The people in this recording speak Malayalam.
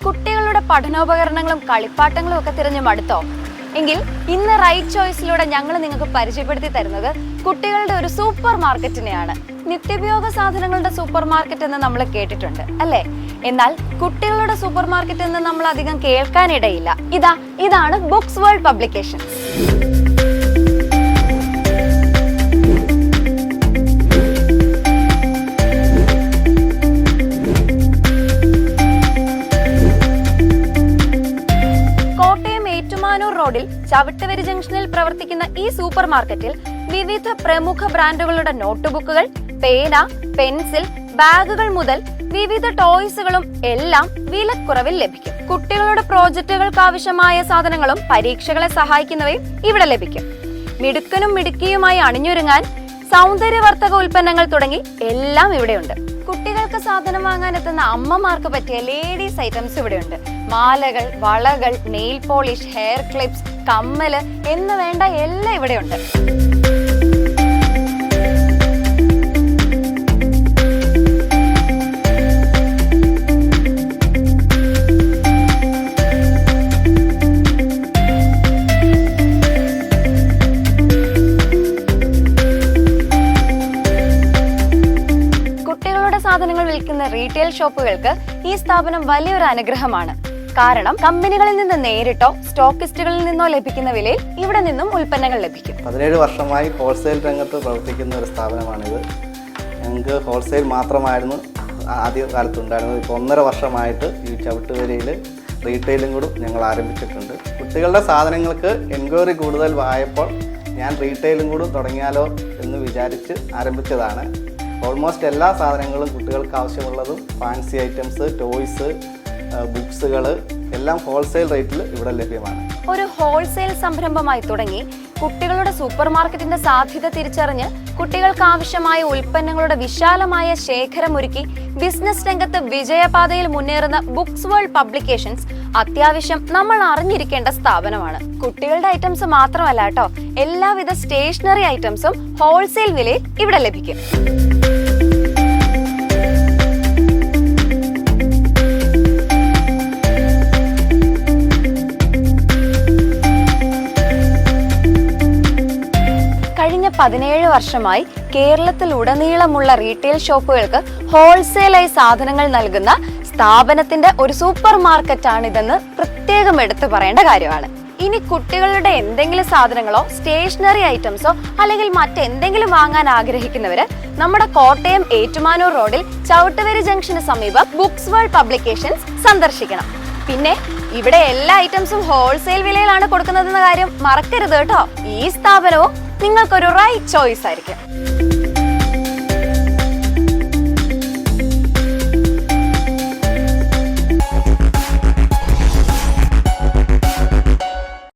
കുട്ടികളുടെ പഠനോപകരണങ്ങളും കളിപ്പാട്ടങ്ങളും ഒക്കെ തിരഞ്ഞു മടുത്തോ? എങ്കിൽ ഇന്ന് റൈറ്റ് ചോയ്സിലൂടെ ഞങ്ങൾ നിങ്ങൾക്ക് പരിചയപ്പെടുത്തി തരുന്നത് കുട്ടികളുടെ ഒരു സൂപ്പർ മാർക്കറ്റിനെയാണ്. നിത്യോപയോഗ സാധനങ്ങളുടെ സൂപ്പർ മാർക്കറ്റ് എന്ന് നമ്മൾ കേട്ടിട്ടുണ്ട് അല്ലേ? എന്നാൽ കുട്ടികളുടെ സൂപ്പർ മാർക്കറ്റ് എന്ന് നമ്മൾ അധികം കേൾക്കാനിടയില്ല. ഇതാണ് ബുക്സ് വേൾഡ് പബ്ലിക്കേഷൻസ്. റോഡിൽ ചവിട്ടുവരി ജംഗ്ഷനിൽ പ്രവർത്തിക്കുന്ന ഈ സൂപ്പർ മാർക്കറ്റിൽ വിവിധ പ്രമുഖ ബ്രാൻഡുകളുടെ നോട്ട്ബുക്കുകൾ, പേന, പെൻസിൽ, ബാഗുകൾ മുതൽ വിവിധ ടോയ്സുകളും എല്ലാം വിലക്കുറവിൽ ലഭിക്കും. കുട്ടികളുടെ പ്രോജക്റ്റുകൾക്ക് ആവശ്യമായ സാധനങ്ങളും പരീക്ഷകളെ സഹായിക്കുന്നവയും ഇവിടെ ലഭിക്കും. മിടുക്കനും മിടുക്കിയുമായി അണിഞ്ഞൊരുങ്ങാൻ സൗന്ദര്യവർദ്ധക ഉൽപ്പന്നങ്ങൾ തുടങ്ങി എല്ലാം ഇവിടെയുണ്ട്. കുട്ടികൾക്ക് സാധനം വാങ്ങാൻ എത്തുന്ന അമ്മമാർക്ക് പറ്റിയ ലേഡീസ് ഐറ്റംസ് ഇവിടെയുണ്ട്. മാലകൾ, വളകൾ, നെയിൽ പോളിഷ്, ഹെയർ ക്ലിപ്സ്, കമ്മല് എന്ന് വേണ്ട എല്ലാം ഇവിടെയുണ്ട്. സാധനങ്ങൾ വിൽക്കുന്ന റീറ്റെയിൽ ഷോപ്പുകൾക്ക് ഈ സ്ഥാപനം വലിയൊരു അനുഗ്രഹമാണ്. കാരണം കമ്പനികളിൽ നിന്ന് നേരിട്ടോ സ്റ്റോക്കിസ്റ്റുകളിൽ നിന്നോ ലഭിക്കുന്ന വിലയിൽ ഇവിടെ നിന്നും ഉൽപ്പന്നങ്ങൾ ലഭിക്കും. 17 വർഷമായി ഹോൾസെയിൽ രംഗത്ത് പ്രവർത്തിക്കുന്ന ഒരു സ്ഥാപനമാണിത്. ഞങ്ങൾക്ക് ഹോൾസെയിൽ മാത്രമായിരുന്നു ആദ്യ കാലത്തുണ്ടായിരുന്നത്. ഇപ്പോൾ 1.5 വർഷമായിട്ട് ഈ ചവിട്ടുവരിയിൽ റീറ്റെയിലും കൂടി ഞങ്ങൾ ആരംഭിച്ചിട്ടുണ്ട്. കുട്ടികളുടെ സാധനങ്ങൾക്ക് എൻക്വയറി കൂടുതൽ ആയപ്പോൾ ഞാൻ റീറ്റെയിലും കൂടി തുടങ്ങിയാലോ എന്ന് വിചാരിച്ച് ആരംഭിച്ചതാണ്. ഓൾമോസ്റ്റ് എല്ലാ സാധനങ്ങളും കുട്ടികൾക്ക് ആവശ്യമുള്ളതും ഫാൻസി ഐറ്റംസ്, ടോയ്സ്, ബുക്സുകൾ എല്ലാം ഹോൾസെയിൽ റേറ്റിൽ ഇവിടെ ലഭ്യമാണ്. ഒരു ഹോൾസെയിൽ സംരംഭമായി തുടങ്ങി കുട്ടികളുടെ സൂപ്പർ മാർക്കറ്റിന്റെ സാധ്യത തിരിച്ചറിഞ്ഞ് കുട്ടികൾക്ക് ആവശ്യമായ ഉൽപ്പന്നങ്ങളുടെ വിശാലമായ ശേഖരമൊരുക്കി ബിസിനസ് രംഗത്ത് വിജയപാതയിൽ മുന്നേറുന്ന ബുക്സ് വേൾഡ് പബ്ലിക്കേഷൻസ് അത്യാവശ്യം നമ്മൾ അറിഞ്ഞിരിക്കേണ്ട സ്ഥാപനമാണ്. കുട്ടികളുടെ ഐറ്റംസ് മാത്രമല്ല കേട്ടോ, എല്ലാവിധ സ്റ്റേഷനറി ഐറ്റംസും ഹോൾസെയിൽ വിലയിൽ ഇവിടെ ലഭിക്കും. കഴിഞ്ഞ 17 വർഷമായി കേരളത്തിൽ ഉടനീളമുള്ള റീറ്റെയിൽ ഷോപ്പുകൾക്ക് ഹോൾസെയിലായി സാധനങ്ങൾ നൽകുന്ന സ്ഥാപനത്തിന്റെ ഒരു സൂപ്പർ മാർക്കറ്റാണിതെന്ന് പ്രത്യേകം എടുത്തു പറയേണ്ട കാര്യമാണ്. ഇനി കുട്ടികളുടെ എന്തെങ്കിലും സാധനങ്ങളോ സ്റ്റേഷനറി ഐറ്റംസോ അല്ലെങ്കിൽ മറ്റെന്തെങ്കിലും വാങ്ങാൻ ആഗ്രഹിക്കുന്നവര് നമ്മുടെ കോട്ടയം ഏറ്റുമാനൂർ റോഡിൽ ചവിട്ടുവരി ജംഗ്ഷന് സമീപം ബുക്സ് വേൾഡ് പബ്ലിക്കേഷൻസ് സന്ദർശിക്കണം. പിന്നെ ഇവിടെ എല്ലാ ഐറ്റംസും ഹോൾസെയിൽ വിലയിലാണ് കൊടുക്കുന്നതെന്ന കാര്യം മറക്കരുത് കേട്ടോ. ഈ സ്ഥാപനവും നിങ്ങൾക്കൊരു റൈറ്റ് ചോയ്സ് ആയിരിക്കും.